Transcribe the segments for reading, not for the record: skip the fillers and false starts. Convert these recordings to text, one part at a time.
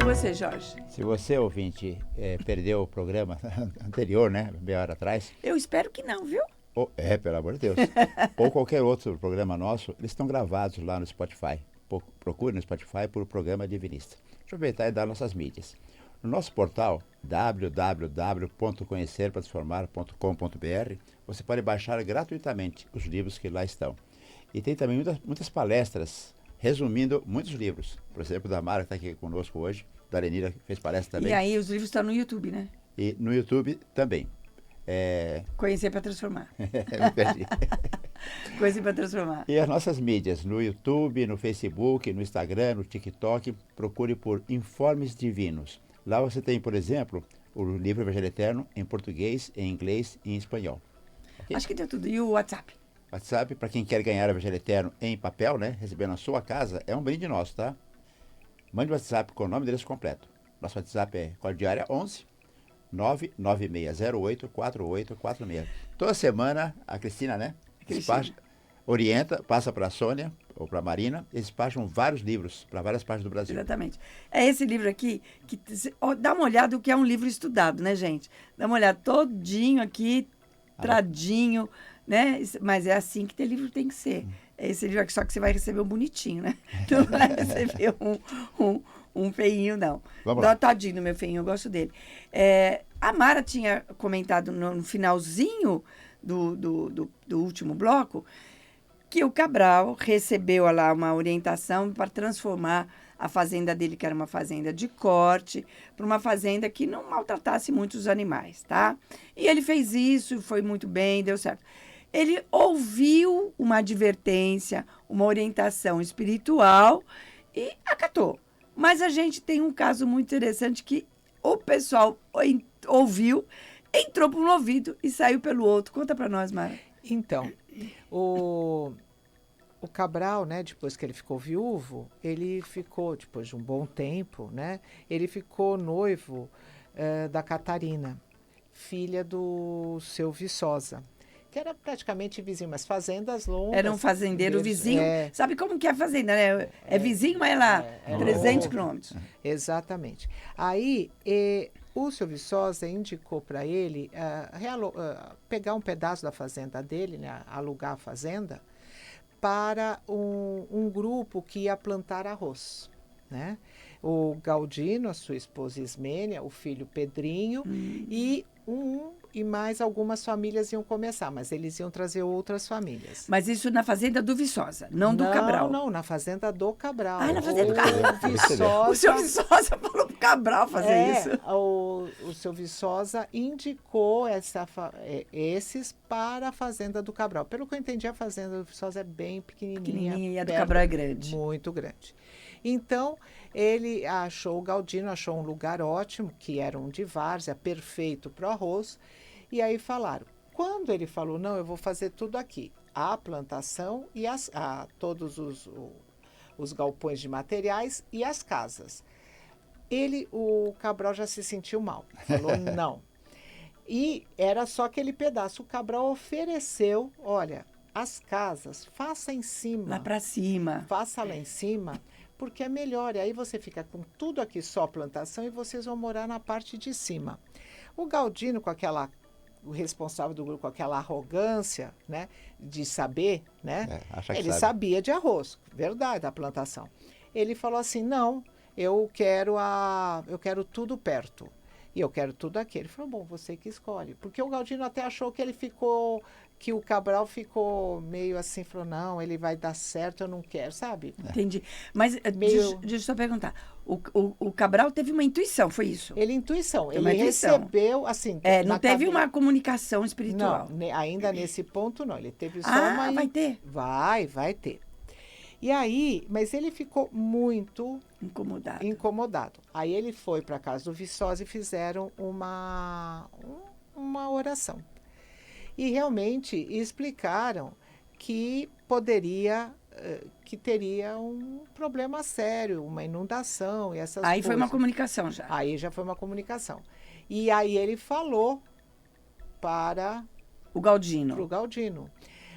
você, Jorge? Se você, ouvinte, perdeu o programa anterior, né, meia hora atrás... Eu espero que não, viu? Pelo amor de Deus. Ou qualquer outro programa nosso, eles estão gravados lá no Spotify. Procure no Spotify por Programa Divinista. Deixa eu aproveitar e dar nossas mídias. No nosso portal, www.conhecerpratransformar.com.br, você pode baixar gratuitamente os livros que lá estão. E tem também muitas palestras, resumindo muitos livros. Por exemplo, da Mara, que está aqui conosco hoje, da Lenira, que fez palestra também. E aí os livros estão no YouTube, né? E no YouTube também. Conhecer para transformar. Me perdi. Conhecer para transformar. E as nossas mídias, no YouTube, no Facebook, no Instagram, no TikTok, procure por Informes Divinos. Lá você tem, por exemplo, o livro Evangelho Eterno em português, em inglês e em espanhol. Okay? Acho que deu tudo. E o WhatsApp? WhatsApp, para quem quer ganhar o Evangelho Eterno em papel, né, recebendo na sua casa, é um brinde nosso, tá? Mande o WhatsApp com o nome e endereço completo. Nosso WhatsApp é código de área 11 996084846. Toda semana a Cristina, né? Orienta, passa para a Sônia ou para a Marina, eles despacham vários livros para várias partes do Brasil. Exatamente. É esse livro aqui, que dá uma olhada o que é um livro estudado, né, gente? Dá uma olhada todinho aqui, tradinho, né? Mas é assim que livro tem que ser. É esse livro aqui, só que você vai receber um bonitinho, né? Não vai receber um feinho, não. Vamos lá. Tadinho do meu feinho, eu gosto dele. A Mara tinha comentado no finalzinho do último bloco que o Cabral recebeu lá uma orientação para transformar a fazenda dele, que era uma fazenda de corte, para uma fazenda que não maltratasse muito os animais, tá? E ele fez isso, foi muito bem, deu certo. Ele ouviu uma advertência, uma orientação espiritual e acatou. Mas a gente tem um caso muito interessante que o pessoal ouviu, entrou por um ouvido e saiu pelo outro. Conta para nós, Mara. Então, o Cabral, né, depois que ele ficou viúvo, ele ficou, depois de um bom tempo, né, ele ficou noivo da Catarina, filha do seu Viçosa, que era praticamente vizinho, mas fazendas longas. Era um fazendeiro vizinho. Sabe como que é a fazenda, né? É vizinho, mas é lá, 300 quilômetros. Exatamente. Aí, o seu Viçosa indicou para ele pegar um pedaço da fazenda dele, né, alugar a fazenda, para um grupo que ia plantar arroz, né? O Galdino, a sua esposa Ismênia, o filho Pedrinho e mais algumas famílias iam começar, mas eles iam trazer outras famílias. Mas isso na fazenda do Viçosa, não do Cabral. Não, na fazenda do Cabral. Ah, na fazenda do Cabral. O seu Viçosa falou pro Cabral fazer isso. O seu Viçosa indicou esses para a fazenda do Cabral. Pelo que eu entendi, a fazenda do Viçosa é bem pequenininha. E a do Cabral é grande. Muito grande. Então, o Galdino achou um lugar ótimo, que era um de várzea, perfeito para o arroz. E aí falaram, quando ele falou, não, eu vou fazer tudo aqui, a plantação e todos os galpões de materiais e as casas. O Cabral já se sentiu mal, falou não. E era só aquele pedaço. O Cabral ofereceu, olha, as casas, faça em cima. Lá para cima. Faça lá em cima, porque é melhor. E aí você fica com tudo aqui só plantação e vocês vão morar na parte de cima. O Galdino, o responsável do grupo, com aquela arrogância, né, de saber, né? Ele sabia de arroz, verdade, da plantação. Ele falou assim, não, eu quero tudo perto. E eu quero tudo aqui. Ele falou, bom, você que escolhe. Porque o Galdino até achou que o Cabral ficou meio assim, falou, não, ele vai dar certo, eu não quero, sabe? Entendi. Mas deixa eu só perguntar. O Cabral teve uma intuição, foi isso? Ele recebeu, assim... não teve uma comunicação espiritual. Não, ainda nesse ponto não. Ele teve só uma... vai ter? Vai ter. E aí, mas ele ficou muito incomodado. Aí ele foi para a casa do Viçosa e fizeram uma oração. E realmente explicaram que que teria um problema sério, uma inundação e essas coisas. Aí foi uma comunicação já. Aí já foi uma comunicação. E aí ele falou para o Galdino. Pro Galdino.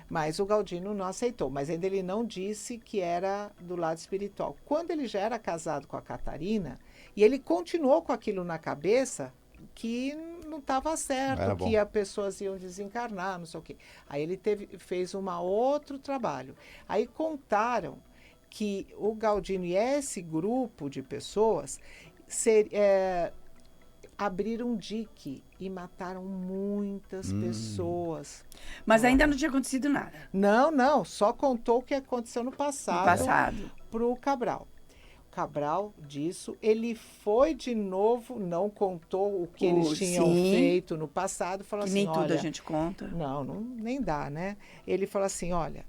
Mas o Galdino não aceitou, mas ainda ele não disse que era do lado espiritual. Quando ele já era casado com a Catarina, e ele continuou com aquilo na cabeça, que não estava certo, que as pessoas iam desencarnar, não sei o quê. Aí ele fez outro trabalho. Aí contaram que o Galdino e esse grupo de pessoas abriram um dique e mataram muitas pessoas. Mas ainda não tinha acontecido nada. Não, só contou o que aconteceu no passado. Para o Cabral. Cabral disso, ele foi de novo, não contou o que eles tinham feito no passado, falou que assim, nem tudo a gente conta. Não, nem dá, né? Ele falou assim, olha,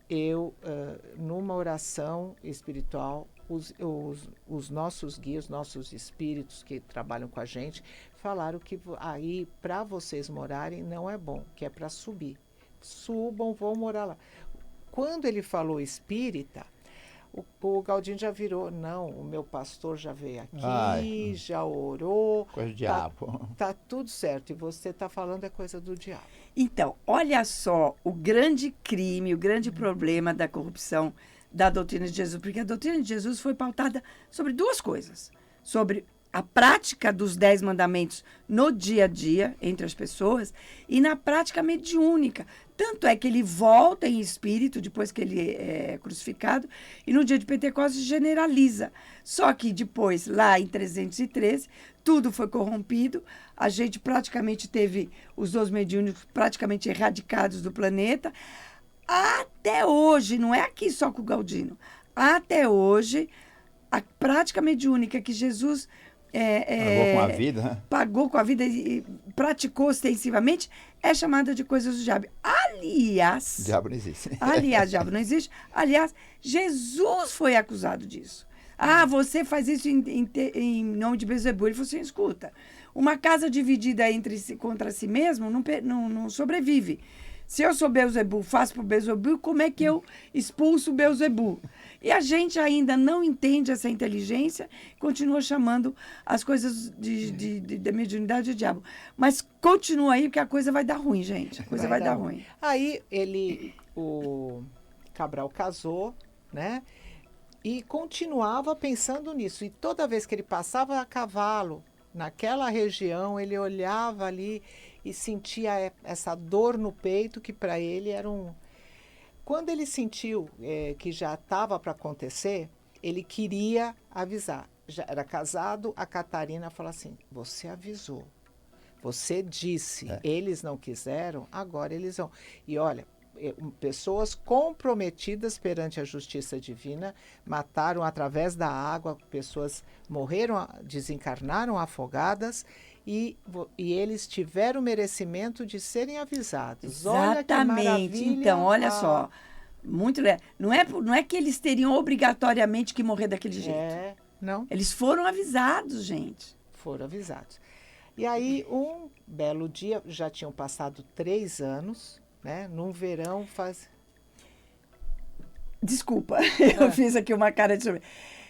eu, numa oração espiritual, os nossos guias, nossos espíritos que trabalham com a gente, falaram que aí, para vocês morarem, não é bom, que é para subir. Subam, vão morar lá. Quando ele falou espírita, o Galdino já virou, não, o meu pastor já veio aqui, já orou. Coisa do diabo. Tá tudo certo, e você está falando é coisa do diabo. Então, olha só o grande crime, o grande problema da corrupção da doutrina de Jesus, porque a doutrina de Jesus foi pautada sobre duas coisas, sobre a prática dos 10 mandamentos no dia a dia entre as pessoas e na prática mediúnica. Tanto é que ele volta em espírito depois que ele é crucificado e no dia de Pentecostes generaliza. Só que depois, lá em 313, tudo foi corrompido. A gente praticamente teve os 12 mediúnicos praticamente erradicados do planeta. Até hoje, não é aqui só com o Galdino, até hoje, a prática mediúnica que Jesus pagou com a vida, né? Pagou com a vida e praticou ostensivamente, é chamada de coisas do diabo. Aliás... Diabo não existe. Aliás, diabo não existe. Aliás, Jesus foi acusado disso. Você faz isso em nome de Beelzebul. Ele falou assim, escuta, uma casa dividida contra si mesmo não sobrevive. Se eu sou Beelzebul, faço para o Beelzebul, como é que eu expulso o Beelzebul? E a gente ainda não entende essa inteligência, continua chamando as coisas da mediunidade de diabo. Mas continua aí, porque a coisa vai dar ruim, gente. A coisa vai dar ruim. Aí o Cabral casou, né? E continuava pensando nisso. E toda vez que ele passava a cavalo naquela região, ele olhava ali e sentia essa dor no peito, que para ele era um... Quando ele sentiu que já estava para acontecer, ele queria avisar. Já era casado, a Catarina falou assim, você avisou, você disse, eles não quiseram, agora eles vão. E olha, pessoas comprometidas perante a justiça divina mataram através da água, pessoas morreram, desencarnaram afogadas, e eles tiveram o merecimento de serem avisados. Exatamente. Então, olha só. Muito legal. Não é que eles teriam obrigatoriamente que morrer daquele jeito. Não. Eles foram avisados, gente. Foram avisados. E aí, um belo dia, já tinham passado 3 anos, né? Num verão Desculpa, eu fiz aqui uma cara de...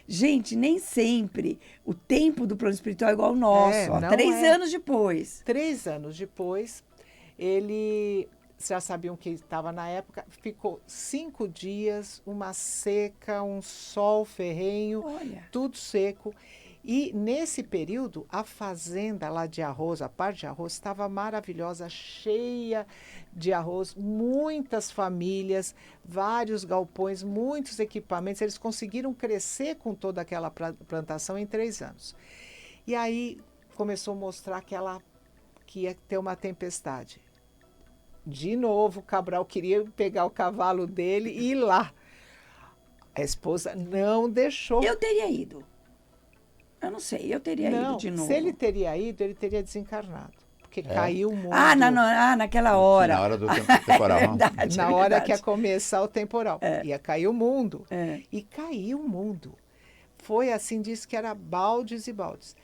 Gente, nem sempre o tempo do plano espiritual é igual ao nosso. 3 anos depois. 3 anos depois, ele... Já sabiam que estava na época, ficou 5 dias, uma seca, um sol ferrenho, tudo seco. E nesse período, a fazenda lá de arroz, a parte de arroz, estava maravilhosa, cheia de arroz, muitas famílias, vários galpões, muitos equipamentos. Eles conseguiram crescer com toda aquela plantação em 3 anos. E aí começou a mostrar que ia ter uma tempestade. De novo, o Cabral queria pegar o cavalo dele e ir lá. A esposa não deixou. Eu teria ido. Eu não sei, eu teria ido de novo. Se ele teria ido, ele teria desencarnado. Porque caiu o mundo. Naquela hora. Na hora do temporal. Verdade, na hora que ia começar o temporal. Ia cair o mundo. E caiu o mundo. Foi assim, disse que era baldes e baldes.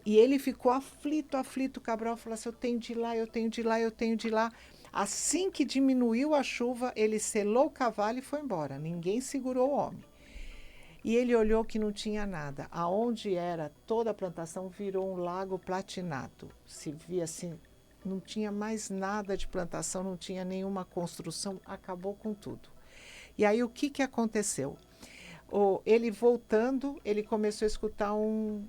E ele ficou aflito. O Cabral falou assim, eu tenho de ir lá, eu tenho de ir lá, eu tenho de ir lá. Assim que diminuiu a chuva, ele selou o cavalo e foi embora. Ninguém segurou o homem. E ele olhou que não tinha nada. Aonde era toda a plantação virou um lago platinado. Se via assim, Não tinha mais nada de plantação, não tinha nenhuma construção, acabou com tudo. E aí o que aconteceu? Ele voltando, ele começou a escutar um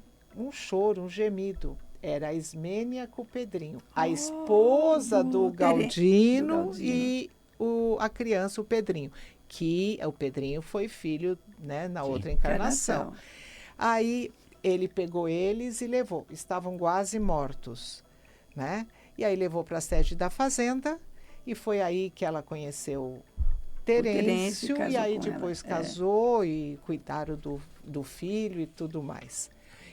choro, um gemido. Era a Ismênia com o Pedrinho, a esposa do Galdino e a criança, o Pedrinho, que o Pedrinho foi filho, né, na outra encarnação. Aí ele pegou eles e levou, estavam quase mortos, né? E aí levou para a sede da fazenda e foi aí que ela conheceu Terêncio e aí depois casou e cuidaram do filho e tudo mais.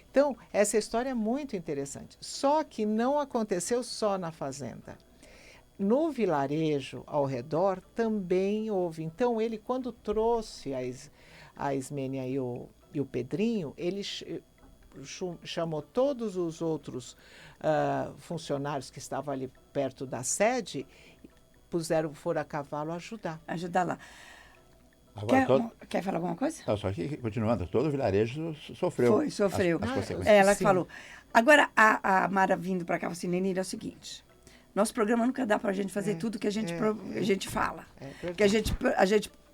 Então, essa história é muito interessante. Só que não aconteceu só na fazenda. No vilarejo ao redor também houve. Então, ele, quando trouxe a Ismênia e o Pedrinho, ele chamou todos os outros funcionários que estavam ali perto da sede, foram a cavalo ajudar. Ajudar lá. Quer falar alguma coisa? Não, só que, continuando, todo o vilarejo sofreu. Sofreu. As consequências. Ela falou. Agora, a Mara vindo para cá, falou assim, Nenira, é o seguinte, nosso programa nunca dá para a gente fazer tudo que a gente fala.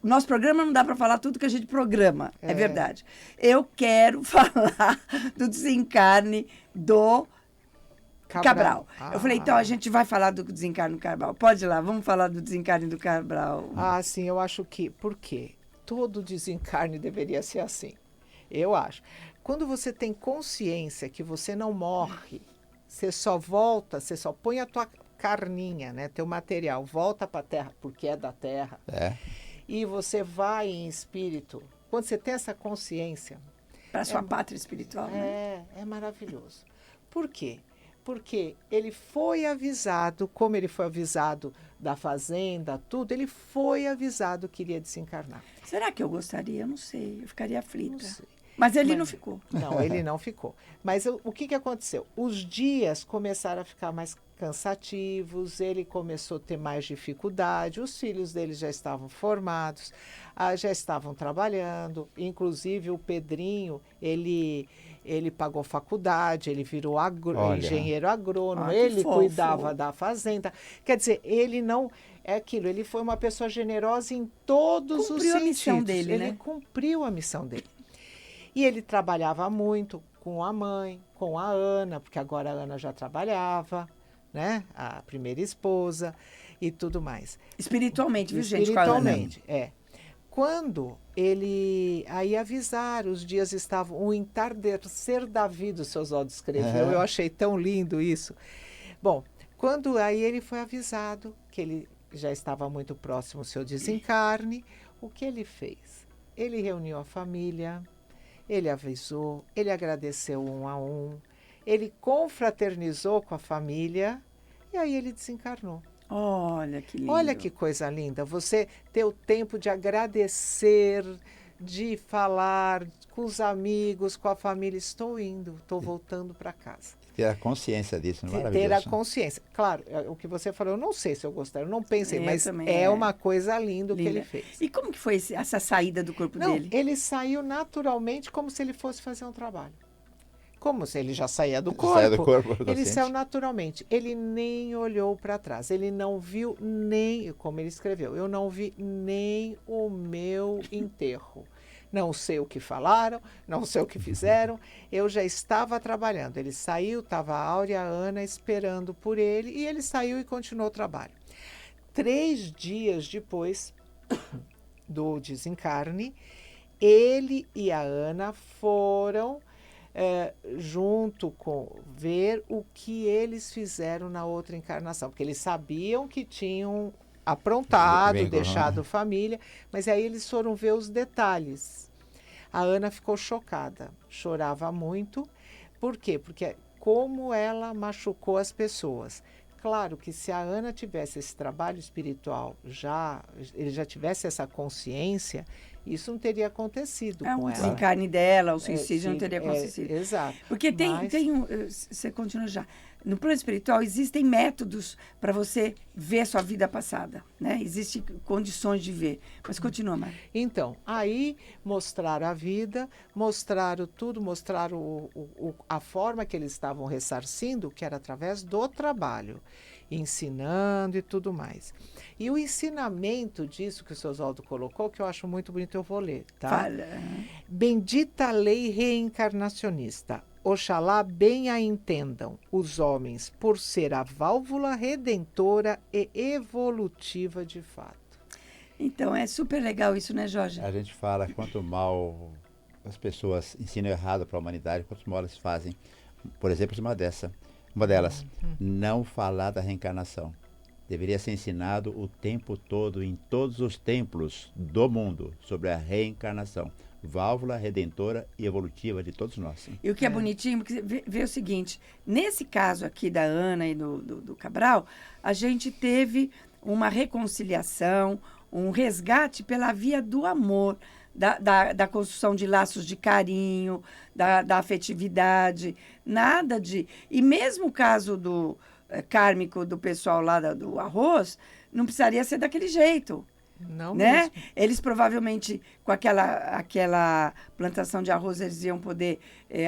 Nosso programa não dá para falar tudo que a gente programa, é verdade. Eu quero falar do desencarne do Cabral. Eu falei, então a gente vai falar do desencarne do Cabral. Pode ir lá, vamos falar do desencarne do Cabral. Ah, sim, eu acho que... Por quê? Todo desencarne deveria ser assim. Eu acho. Quando você tem consciência que você não morre, você só volta, você só põe a tua carninha, né, teu material, volta para a Terra, porque é da Terra. E você vai em espírito. Quando você tem essa consciência... Para a sua pátria espiritual, né? É maravilhoso. Por quê? Porque ele foi avisado, como ele foi avisado da fazenda, tudo, ele foi avisado que iria desencarnar. Será que eu gostaria? Eu não sei, eu ficaria aflita. Não sei. Mas ele não ficou. Não, ele não ficou. Mas o que aconteceu? Os dias começaram a ficar mais cansativos, ele começou a ter mais dificuldade, os filhos dele já estavam formados, já estavam trabalhando, inclusive o Pedrinho, ele pagou faculdade, ele virou engenheiro agrônomo, ele cuidava da fazenda. Quer dizer, ele não... É aquilo, ele foi uma pessoa generosa em todos os sentidos. Cumpriu a missão dele, né? Ele cumpriu a missão dele. E ele trabalhava muito com a mãe, com a Ana, porque agora a Ana já trabalhava, né? A primeira esposa e tudo mais. Espiritualmente, viu, gente? Espiritualmente, Quando ele... Aí avisaram, os dias estavam... O entardecer da vida, o seu Oswaldo escreveu. Eu achei tão lindo isso. Bom, quando aí ele foi avisado que ele já estava muito próximo ao seu desencarne, o que ele fez? Ele reuniu a família, ele avisou, ele agradeceu um a um, ele confraternizou com a família e aí ele desencarnou. Olha que lindo. Olha que coisa linda, você ter o tempo de agradecer, de falar com os amigos, com a família, estou indo, estou voltando para casa. Ter a consciência disso, não é maravilhoso? Ter a consciência. Claro, o que você falou, eu não sei se eu gostaria, eu não pensei, mas também, é uma coisa linda o que ele fez. E como que foi essa saída do corpo dele? Ele saiu naturalmente como se ele fosse fazer um trabalho. Como se ele já saía do corpo. Ele saiu naturalmente. Ele nem olhou para trás. Ele não viu nem, como ele escreveu, eu não vi nem o meu enterro. Não sei o que falaram, não sei o que fizeram. Eu já estava trabalhando. Ele saiu, estava a Áurea e a Ana esperando por ele, e ele saiu e continuou o trabalho. 3 dias depois do desencarne, ele e a Ana foram junto com ver o que eles fizeram na outra encarnação, porque eles sabiam que tinham aprontado, deixado família, mas aí eles foram ver os detalhes. A Ana ficou chocada, chorava muito. Por quê? Porque como ela machucou as pessoas. Claro que se a Ana tivesse esse trabalho espiritual, ele já tivesse essa consciência, isso não teria acontecido com ela. O desencarne dela, o suicídio não teria acontecido. Exato. Porque você continua já. No plano espiritual existem métodos para você ver sua vida passada, né? Existem condições de ver. Mas continua, Mari. Então, aí mostraram a vida, mostraram tudo, mostraram a forma que eles estavam ressarcindo, que era através do trabalho. ensinando e tudo mais. E o ensinamento disso que o seu Oswaldo colocou, que eu acho muito bonito, eu vou ler, tá? Fala. Bendita lei reencarnacionista. Oxalá bem a entendam os homens, por ser a válvula redentora e evolutiva de fato. Então, é super legal isso, né, Jorge? A gente fala quanto mal as pessoas ensinam errado para a humanidade, quanto mal elas fazem. Por exemplo, uma delas, não falar da reencarnação. Deveria ser ensinado o tempo todo, em todos os templos do mundo, sobre a reencarnação. Válvula redentora e evolutiva de todos nós. E o que é bonitinho, porque vê o seguinte, nesse caso aqui da Ana e do Cabral, a gente teve uma reconciliação, um resgate pela via do amor, da construção de laços de carinho, da afetividade, nada de... E mesmo o caso do kármico do pessoal lá do arroz, não precisaria ser daquele jeito. Não Né? mesmo. Eles provavelmente, com aquela plantação de arroz, eles iam poder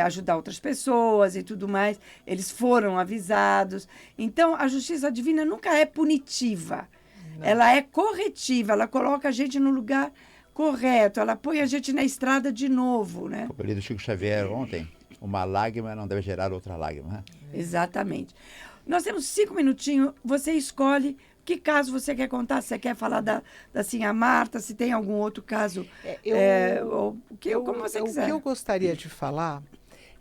ajudar outras pessoas e tudo mais. Eles foram avisados. Então, a justiça divina nunca é punitiva. Não. Ela é corretiva. Ela coloca a gente no lugar correto. Ela põe a gente na estrada de novo, né? Como eu li do Chico Xavier ontem, uma lágrima não deve gerar outra lágrima. Né? Exatamente. Nós temos 5 minutinhos. Você escolhe que caso você quer contar. Você quer falar da Sinha Marta? Se tem algum outro caso? Como você quiser. O que eu gostaria de falar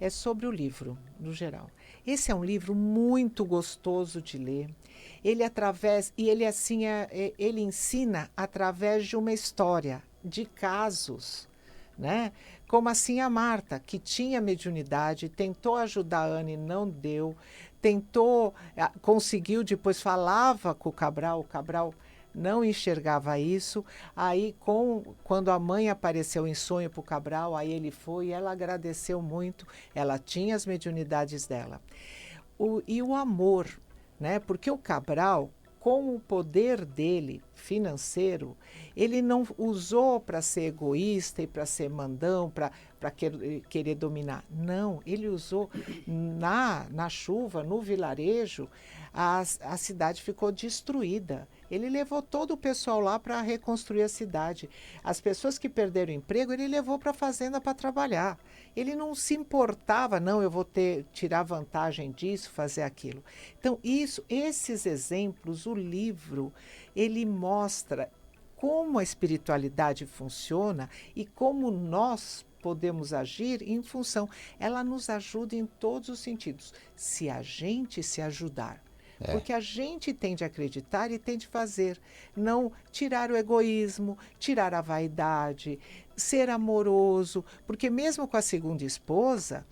é sobre o livro, no geral. Esse é um livro muito gostoso de ler. Ele ensina através de uma história, de casos, né? Como assim a Marta, que tinha mediunidade, tentou ajudar a Ana e não deu, conseguiu, depois falava com o Cabral não enxergava isso. Aí, quando a mãe apareceu em sonho para o Cabral, aí ele foi e ela agradeceu muito, ela tinha as mediunidades dela. E o amor, né? Porque o Cabral, com o poder dele financeiro, ele não usou para ser egoísta e para ser mandão, para querer dominar. Não, ele usou na chuva, no vilarejo, a cidade ficou destruída. Ele levou todo o pessoal lá para reconstruir a cidade. As pessoas que perderam o emprego, ele levou para a fazenda para trabalhar. Ele não se importava, não, eu vou tirar vantagem disso, fazer aquilo. Então, esses exemplos, o livro, ele mostra como a espiritualidade funciona e como nós podemos agir em função. Ela nos ajuda em todos os sentidos, se a gente se ajudar. Porque a gente tende a acreditar e tende a fazer. Não tirar o egoísmo, tirar a vaidade, ser amoroso. Porque mesmo com a segunda esposa,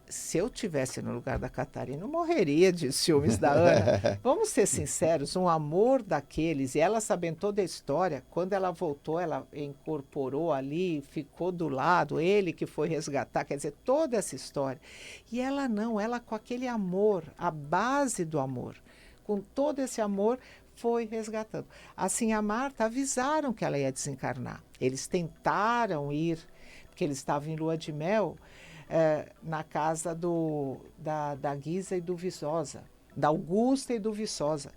se eu tivesse no lugar da Catarina, eu morreria de ciúmes da Ana. Vamos ser sinceros, um amor daqueles, e ela sabendo toda a história, quando ela voltou, ela incorporou ali, ficou do lado, ele que foi resgatar, quer dizer, toda essa história. E ela não, ela com aquele amor, a base do amor, com todo esse amor, foi resgatando. Assim, a Marta avisaram que ela ia desencarnar. Eles tentaram ir, porque eles estavam em lua de mel, na casa da Guisa e do Viçosa, da Augusta e do Viçosa,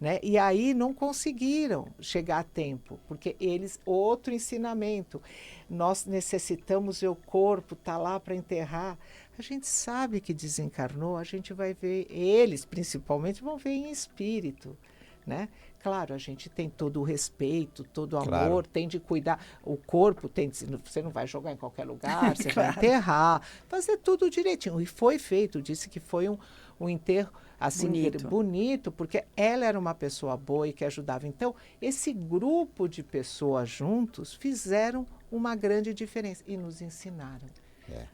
né? E aí não conseguiram chegar a tempo, porque outro ensinamento, nós necessitamos ver o corpo, tá lá para enterrar. A gente sabe que desencarnou, a gente vai ver, eles principalmente vão ver em espírito, né? Claro, a gente tem todo o respeito, todo o amor, Claro. tem de cuidar. O corpo você não vai jogar em qualquer lugar, você vai enterrar, fazer tudo direitinho. E foi feito, disse que foi um enterro assim bonito, porque ela era uma pessoa boa e que ajudava. Então, esse grupo de pessoas juntos fizeram uma grande diferença e nos ensinaram.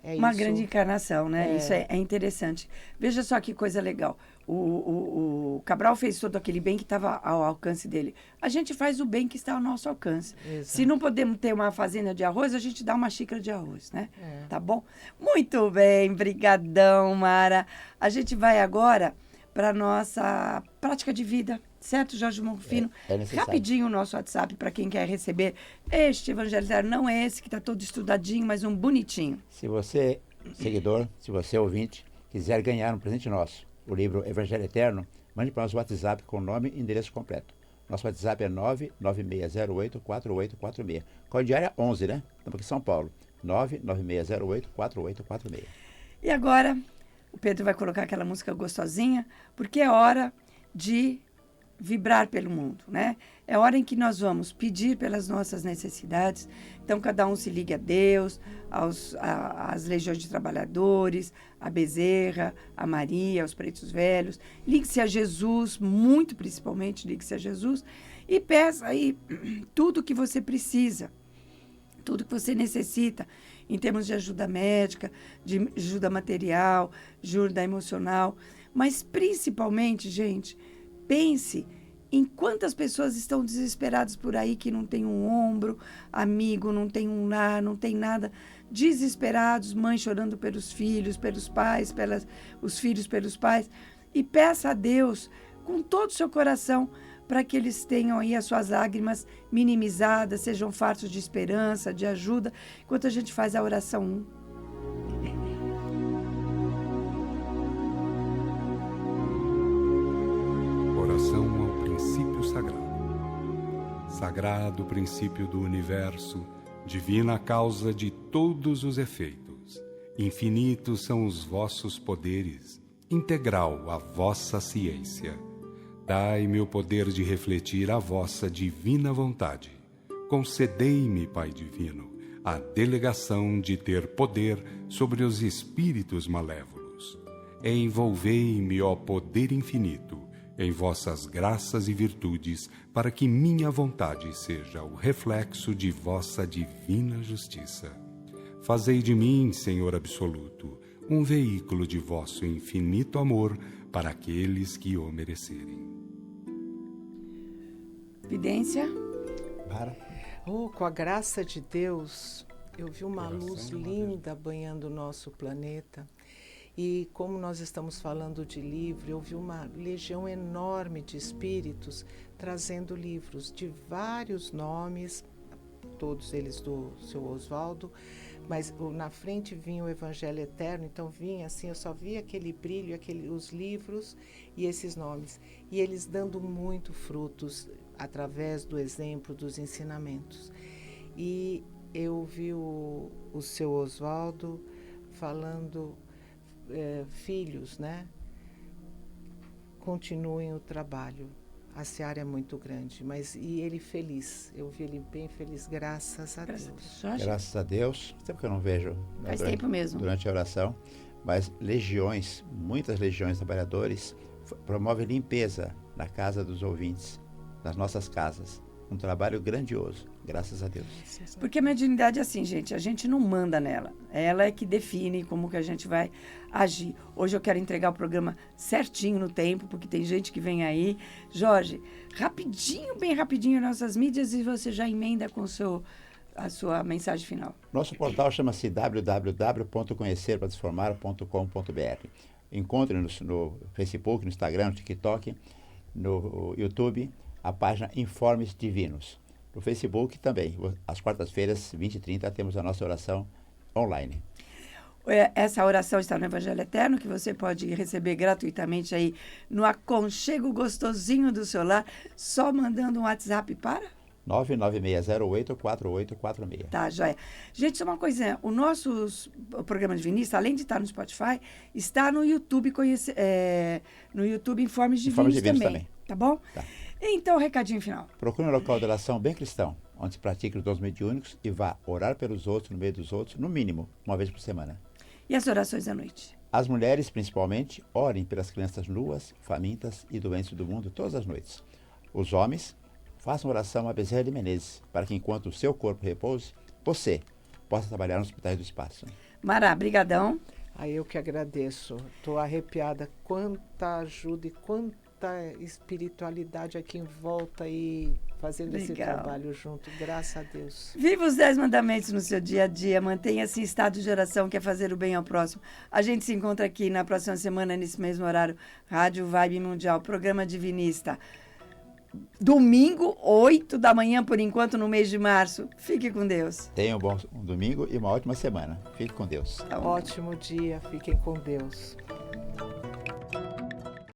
Uma grande encarnação, né? Isso é interessante. Veja só que coisa legal. O Cabral fez todo aquele bem que estava ao alcance dele. A gente faz o bem que está ao nosso alcance. Exato. Se não podemos ter uma fazenda de arroz, a gente dá uma xícara de arroz, né? Tá bom? Muito bem, brigadão, Mara. A gente vai agora para a nossa prática de vida. Certo, Jorge Monfino? Rapidinho o nosso WhatsApp para quem quer receber este Evangelho Eterno. Não é esse que está todo estudadinho, mas um bonitinho. Se você, seguidor, se você ouvinte, quiser ganhar um presente nosso, o livro Evangelho Eterno, mande para nós o WhatsApp com nome e endereço completo. Nosso WhatsApp é 996084846. Código de área 11, né? Estamos aqui em São Paulo. 996084846. E agora, o Pedro vai colocar aquela música gostosinha, porque é hora de vibrar pelo mundo, né? É hora em que nós vamos pedir pelas nossas necessidades. Então, cada um se ligue a Deus, às legiões de trabalhadores, a Bezerra, a Maria, aos pretos velhos. Ligue-se a Jesus, muito principalmente, ligue-se a Jesus, e peça aí tudo o que você precisa, tudo que você necessita, em termos de ajuda médica, de ajuda material, ajuda emocional. Mas, principalmente, gente, pense em quantas pessoas estão desesperadas por aí, que não tem um ombro amigo, não tem um lar, não tem nada, desesperados, mães chorando pelos filhos, pelos pais, os filhos pelos pais. E peça a Deus, com todo o seu coração, para que eles tenham aí as suas lágrimas minimizadas, sejam fartos de esperança, de ajuda, enquanto a gente faz a oração 1. Oração ao princípio sagrado. Sagrado princípio do universo, divina causa de todos os efeitos. Infinitos são os vossos poderes, integral a vossa ciência. Dai-me o poder de refletir a vossa divina vontade. Concedei-me, Pai Divino, a delegação de ter poder sobre os espíritos malévolos. Envolvei-me, ó poder infinito, em vossas graças e virtudes, para que minha vontade seja o reflexo de vossa divina justiça. Fazei de mim, Senhor absoluto, um veículo de vosso infinito amor para aqueles que o merecerem. Vidência? Para. Com a graça de Deus, eu vi uma Oração luz de uma linda banhando o nosso planeta. E como nós estamos falando de livro, eu vi uma legião enorme de espíritos trazendo livros de vários nomes, todos eles do seu Oswaldo, mas na frente vinha o Evangelho Eterno, então vinha assim, eu só via aquele brilho, os livros e esses nomes. E eles dando muito frutos através do exemplo, dos ensinamentos. E eu vi o seu Oswaldo falando... filhos, né? Continuem o trabalho. A seara é muito grande, e ele feliz. Eu vi ele bem feliz, graças a Deus. Jorge? Graças a Deus. Tempo que eu não vejo, né, Faz tempo mesmo. durante a oração. Mas legiões, muitas legiões de trabalhadores promovem limpeza na casa dos ouvintes, nas nossas casas. Um trabalho grandioso, graças a Deus. Porque a mediunidade é assim, gente, a gente não manda nela. Ela é que define como que a gente vai agir. Hoje eu quero entregar o programa certinho no tempo, porque tem gente que vem aí. Jorge, rapidinho, bem rapidinho, nossas mídias, e você já emenda com a sua mensagem final. Nosso portal chama-se www.conhecerparatransformar.com.br. Encontre-nos no Facebook, no Instagram, no TikTok, no YouTube, a página Informes Divinos. No Facebook também, às quartas-feiras, 20h30, temos a nossa oração online. Essa oração está no Evangelho Eterno, que você pode receber gratuitamente aí no aconchego gostosinho do seu lar, só mandando um WhatsApp para... 996084846. Tá, joia. Gente, só uma coisinha. O programa Divinista, além de estar no Spotify, está no YouTube, no YouTube Informes Divinos também. Tá bom? Tá. Então, recadinho final. Procure um local de oração bem cristão, onde se pratique os dons mediúnicos e vá orar pelos outros, no meio dos outros, no mínimo, uma vez por semana. E as orações da noite? As mulheres, principalmente, orem pelas crianças nuas, famintas e doentes do mundo todas as noites. Os homens, façam oração a Bezerra de Menezes, para que enquanto o seu corpo repouse, você possa trabalhar nos hospitais do espaço. Mará, brigadão. Aí eu que agradeço. Estou arrepiada. Quanta ajuda e quanta espiritualidade aqui em volta e fazendo esse trabalho junto. Graças a Deus. Viva os 10 mandamentos no seu dia a dia. Mantenha-se em estado de oração, que é fazer o bem ao próximo. A gente se encontra aqui na próxima semana, nesse mesmo horário. Rádio Vibe Mundial, programa Divinista. Domingo, 8 da manhã, por enquanto, no mês de março. Fique com Deus. Tenha um bom domingo e uma ótima semana. Fique com Deus. Ótimo dia. Fiquem com Deus.